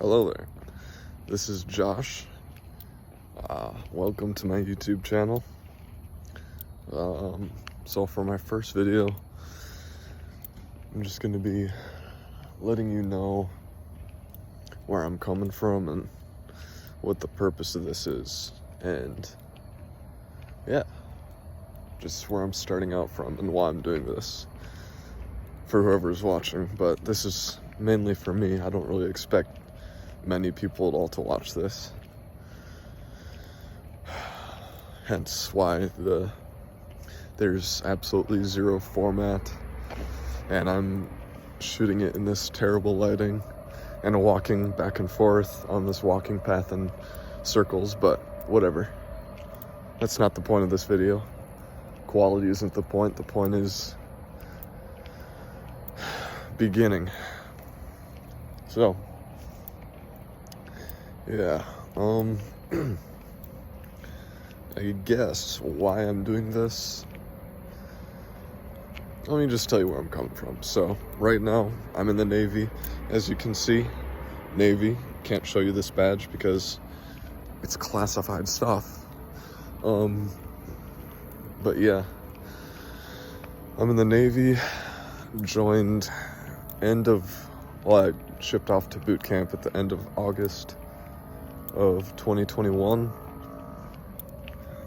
Hello there, this is Josh. Welcome to my YouTube channel. So for my first video, I'm just going to be letting you know where I'm coming from and what the purpose of this is, and yeah, just where I'm starting out from and why I'm doing this for whoever's watching. But this is mainly for me. I don't really expect many people at all to watch this, hence why there's absolutely zero format, and I'm shooting it in this terrible lighting and walking back and forth on this walking path in circles, but whatever. That's not the point of this video. Quality isn't the point. The point is beginning. So yeah, I guess why I'm doing this, let me just tell you where I'm coming from. So right now I'm in the Navy. As you can see, Navy. Can't show you this badge because it's classified stuff. But yeah, I'm in the Navy. Joined I shipped off to boot camp at the end of August of 2021,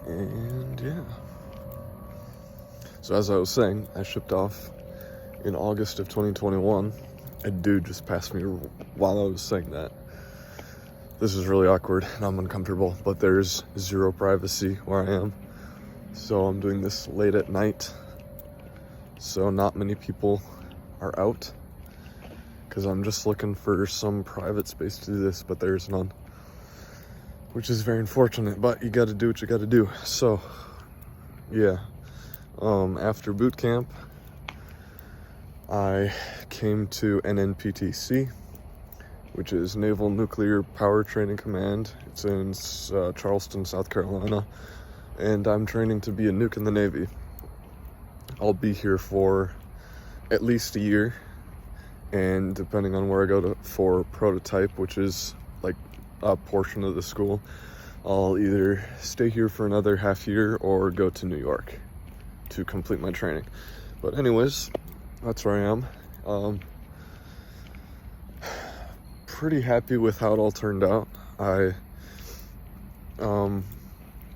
and yeah, so as I was saying, I shipped off in August of 2021. A dude just passed me while I was saying that. This is really awkward and I'm uncomfortable, but there's zero privacy where I am, so I'm doing this late at night, so not many people are out, because I'm just looking for some private space to do this, but there's none, which is very unfortunate, but you gotta do what you gotta do. So yeah, after boot camp, I came to NNPTC, which is Naval Nuclear Power Training Command. It's in Charleston, South Carolina, and I'm training to be a nuke in the Navy. I'll be here for at least a year, and depending on where I go for prototype, which is like a portion of the school, I'll either stay here for another half year or go to New York to complete my training. But anyways, that's where I am. Pretty happy with how it all turned out. I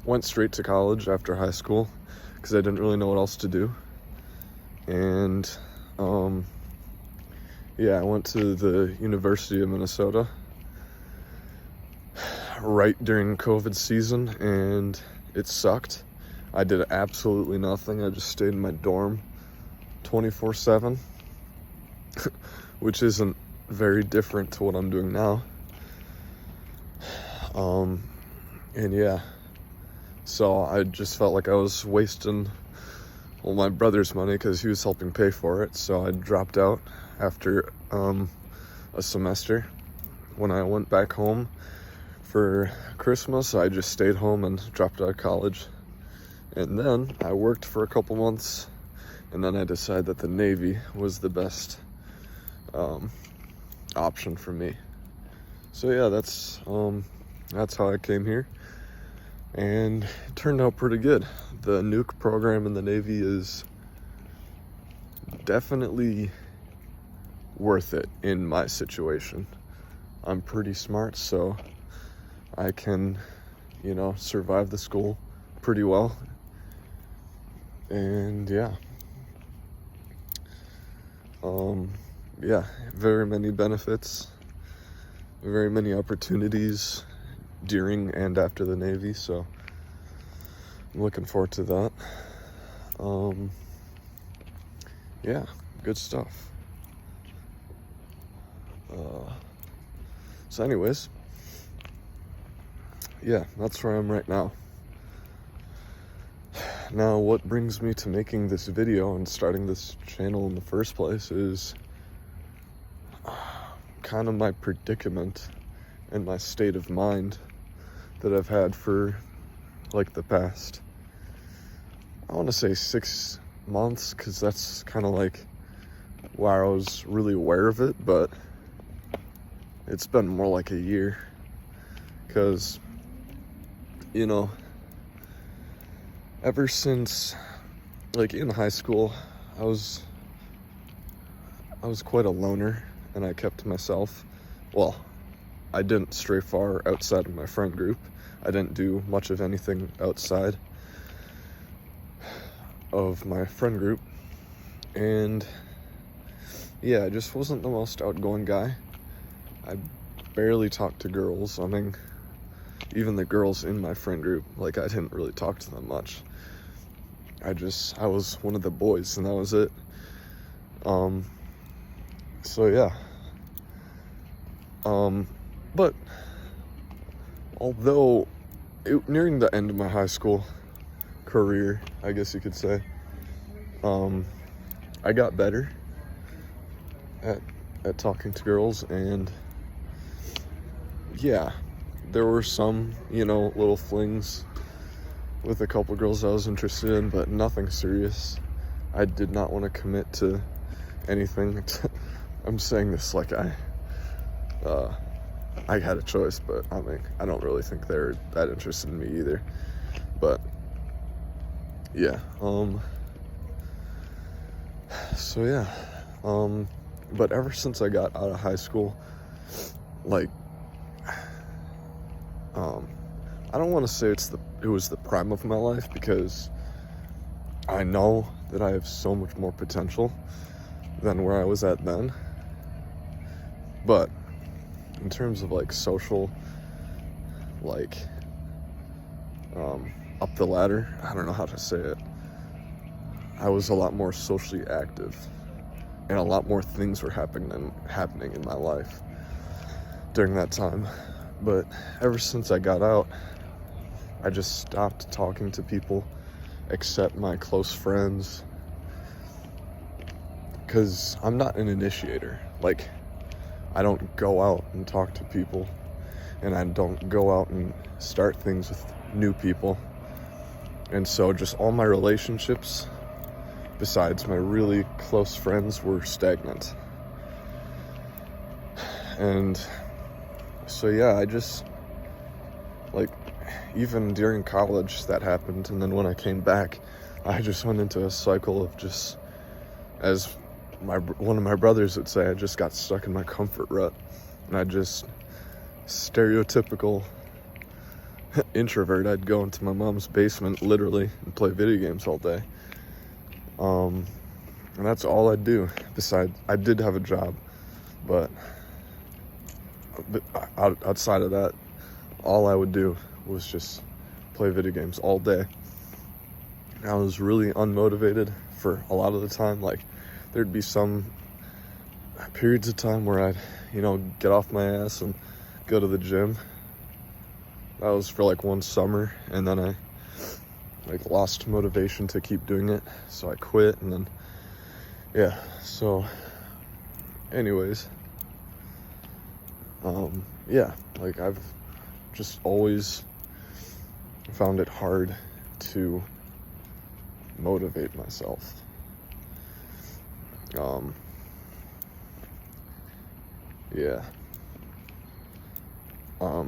went straight to college after high school because I didn't really know what else to do, and yeah, I went to the University of Minnesota right during COVID season, and it sucked. I did absolutely nothing. I just stayed in my dorm 24/7, which isn't very different to what I'm doing now. And yeah, so I just felt like I was wasting my brother's money because he was helping pay for it. So I dropped out after a semester. When I went back home for Christmas, I just stayed home and dropped out of college. And then I worked for a couple months, and then I decided that the Navy was the best option for me. So yeah, that's how I came here, and it turned out pretty good. The nuke program in the Navy is definitely worth it in my situation. I'm pretty smart, so I can, survive the school pretty well. And yeah, very many benefits, very many opportunities during and after the Navy, so I'm looking forward to that. Yeah, good stuff. So anyways, yeah, that's where I'm right now. Now, what brings me to making this video and starting this channel in the first place is kind of my predicament and my state of mind that I've had for like the past, I want to say 6 months, because that's kind of like where I was really aware of it. But it's been more like a year, because, you know, ever since, like, in high school, I was quite a loner, and I kept to myself. Well, I didn't stray far outside of my friend group. I didn't do much of anything outside of my friend group. And yeah, I just wasn't the most outgoing guy. I barely talked to girls. I mean, even the girls in my friend group, like, I didn't really talk to them much. I was one of the boys, and that was it. So yeah. But although nearing the end of my high school career, I guess you could say, I got better at talking to girls, and yeah, there were some, little flings with a couple girls I was interested in, but nothing serious. I did not want to commit to anything. I'm saying this like I had a choice, but I mean, I don't really think they're that interested in me either. But yeah, so yeah, but ever since I got out of high school, like, I don't want to say it was the prime of my life, because I know that I have so much more potential than where I was at then. But in terms of, like, social, like, up the ladder, I don't know how to say it. I was a lot more socially active, and a lot more things were happening in my life during that time. But ever since I got out, I just stopped talking to people except my close friends, because I'm not an initiator. Like, I don't go out and talk to people, and I don't go out and start things with new people. And so just all my relationships, besides my really close friends, were stagnant. And so yeah, I just, like, even during college that happened, and then when I came back, I just went into a cycle of just, as one of my brothers would say, I just got stuck in my comfort rut, and I just, stereotypical introvert, I'd go into my mom's basement literally and play video games all day. And that's all I'd do. Besides, I did have a job, but outside of that, all I would do was just play video games all day. I was really unmotivated for a lot of the time. Like, there'd be some periods of time where I'd, get off my ass and go to the gym. That was for like one summer, and then I lost motivation to keep doing it, so I quit. And then so anyways, like, I've just always found it hard to motivate myself.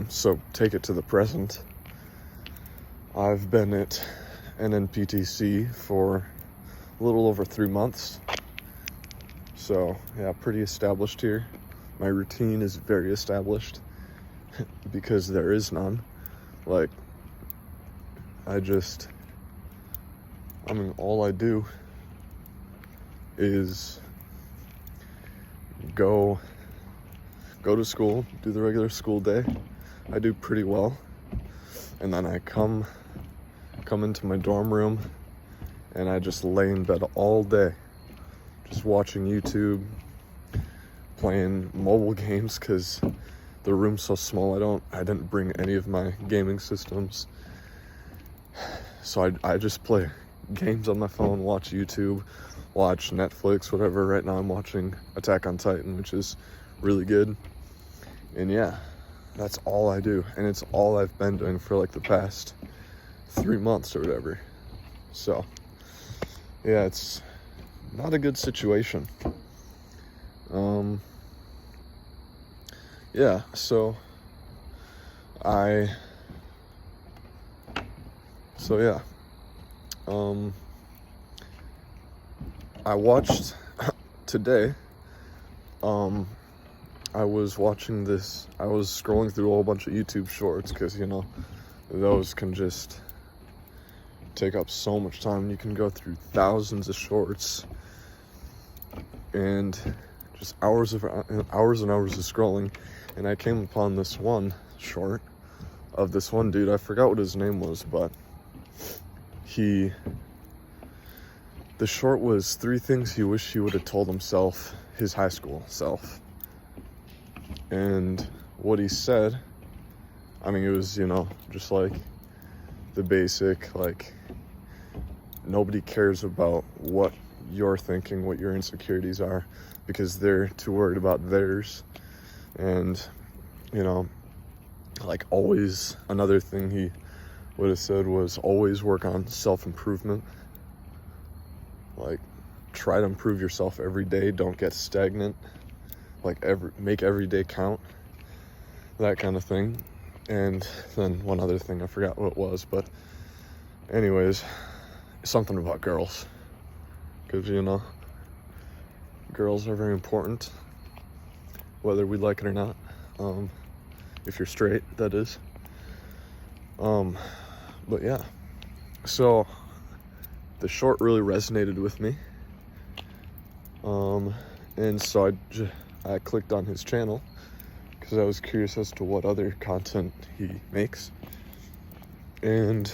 So take it to the present. I've been at NNPTC for a little over 3 months. So yeah, pretty established here. My routine is very established because there is none. Like, all I do is go to school, do the regular school day. I do pretty well. And then I come into my dorm room, and I just lay in bed all day, just watching YouTube, playing mobile games, because the room's so small. I didn't bring any of my gaming systems. So I just play games on my phone, watch YouTube, watch Netflix, whatever. Right now I'm watching Attack on Titan, which is really good. And yeah, that's all I do. And it's all I've been doing for like the past 3 months or whatever. So yeah, it's not a good situation. yeah, so yeah. I watched today, I was watching this, I was scrolling through a whole bunch of YouTube shorts, because, you know, those can just take up so much time. You can go through thousands of shorts and just hours and hours of scrolling, and I came upon this one short of this one dude. I forgot what his name was, but the short was 3 things he wished he would have told himself, his high school self. And what he said, I mean, it was, you know, just like the basic, like, nobody cares about what you're thinking, what your insecurities are, because they're too worried about theirs. And, you know, like, always, another thing he would have said was always work on self-improvement. Like, try to improve yourself every day. Don't get stagnant. Like, make every day count. That kind of thing. And then one other thing, I forgot what it was, but anyways, something about girls. Because, you know, girls are very important, whether we like it or not. If you're straight, that is. But yeah. So the short really resonated with me. And so I clicked on his channel because I was curious as to what other content he makes. And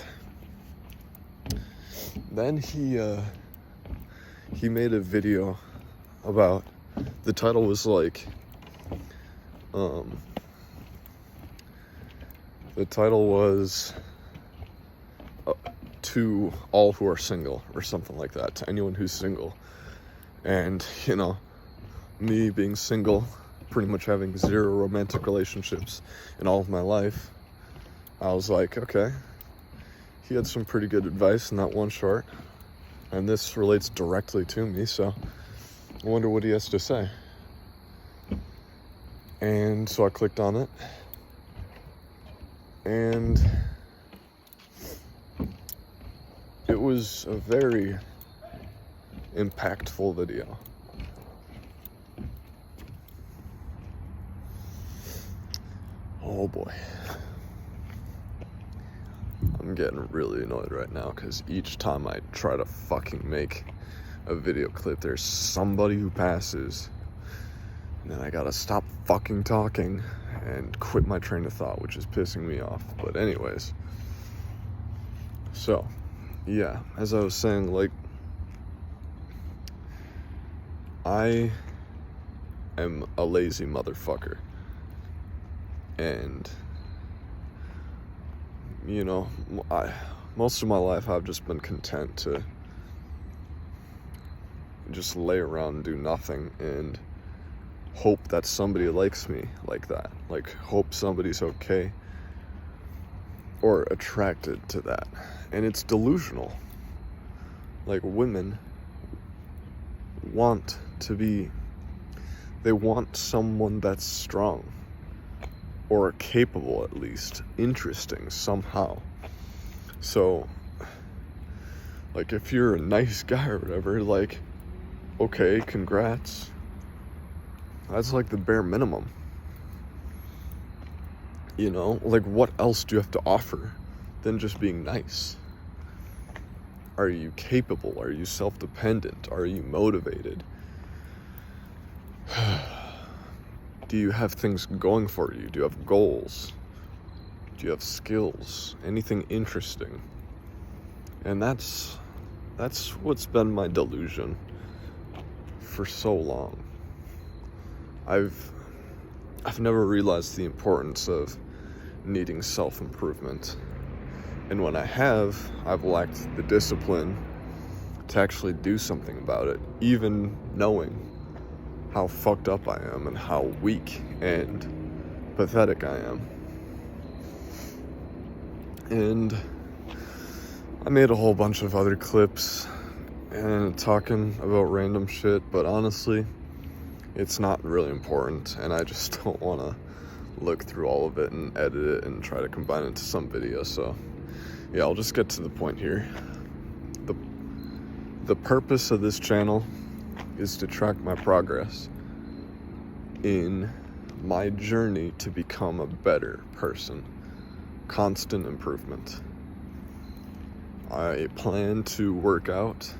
then he made a video about, the title was like, the title was to all who are single, or something like that, to anyone who's single. And, you know, me being single, pretty much having 0 romantic relationships in all of my life, I was like, okay, he had some pretty good advice in that one short, and this relates directly to me, so I wonder what he has to say. And so I clicked on it, and it was a very impactful video. Oh boy. I'm getting really annoyed right now because each time I try to fucking make a video clip, there's somebody who passes, and then I gotta stop fucking talking and quit my train of thought, which is pissing me off. But anyways, so yeah, as I was saying, like, I am a lazy motherfucker, and, you know, most of my life I've just been content to just lay around and do nothing and hope that somebody likes me like that. Like, hope somebody's okay or attracted to that. And it's delusional. Like, women want to be, they want someone that's strong, or capable, at least, interesting somehow. So, like, if you're a nice guy or whatever, like, okay, congrats. That's like the bare minimum. You know, like, what else do you have to offer than just being nice? Are you capable? Are you self-dependent? Are you motivated? Do you have things going for you? Do you have goals? Do you have skills? Anything interesting? And that's what's been my delusion for so long. I've never realized the importance of needing self-improvement. And when I have, I've lacked the discipline to actually do something about it, even knowing how fucked up I am and how weak and pathetic I am. And I made a whole bunch of other clips and talking about random shit, but honestly, it's not really important, and I just don't want to look through all of it and edit it and try to combine it into some video. So yeah, I'll just get to the point here. The purpose of this channel is to track my progress in my journey to become a better person. Constant improvement. I plan to work out,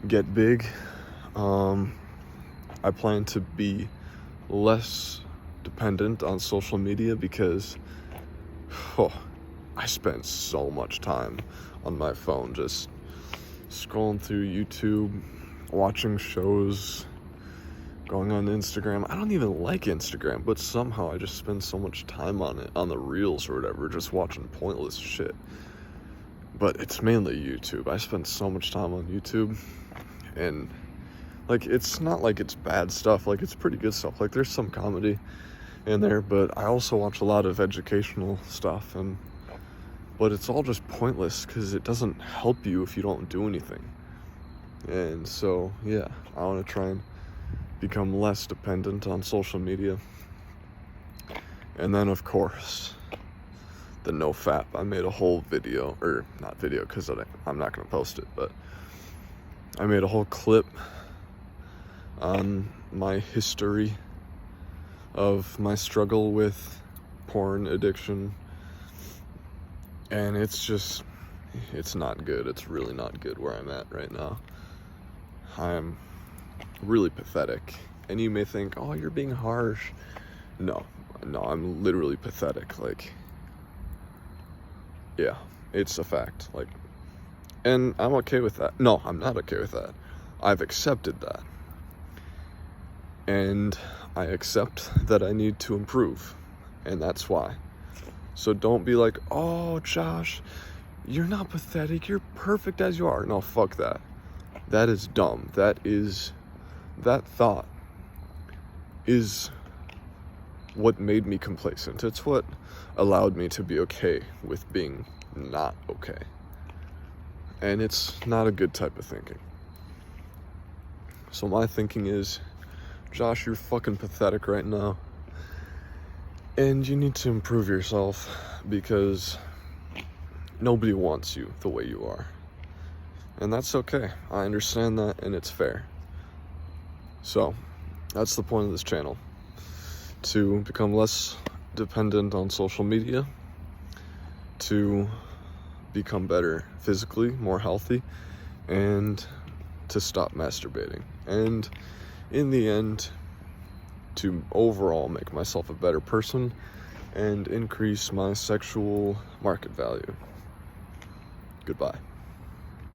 get big. I plan to be less dependent on social media because I spend so much time on my phone just scrolling through YouTube, watching shows, going on Instagram. I don't even like Instagram, but somehow I just spend so much time on it, on the reels or whatever, just watching pointless shit. But it's mainly YouTube. I spend so much time on YouTube, and like, it's not like it's bad stuff. Like, it's pretty good stuff. Like, there's some comedy in there, but I also watch a lot of educational stuff, but it's all just pointless because it doesn't help you if you don't do anything. And so, yeah, I want to try and become less dependent on social media. And then, of course, the NoFap. I made a whole video, or not video because I'm not going to post it, but I made a whole clip on my history of my struggle with porn addiction. And it's not good. It's really not good where I'm at right now. I'm really pathetic. And you may think, oh, you're being harsh. No, I'm literally pathetic. Like, yeah, it's a fact. Like, and I'm okay with that. No, I'm not okay with that. I've accepted that. And I accept that I need to improve. And that's why. So don't be like, oh, Josh, you're not pathetic. You're perfect as you are. No, fuck that. That is dumb. That thought is what made me complacent. It's what allowed me to be okay with being not okay. And it's not a good type of thinking. So my thinking is, Josh, you're fucking pathetic right now. And you need to improve yourself because nobody wants you the way you are. And that's okay. I understand that, and it's fair. So, that's the point of this channel. To become less dependent on social media, to become better physically, more healthy, and to stop masturbating. And in the end, to overall make myself a better person and increase my sexual market value. Goodbye.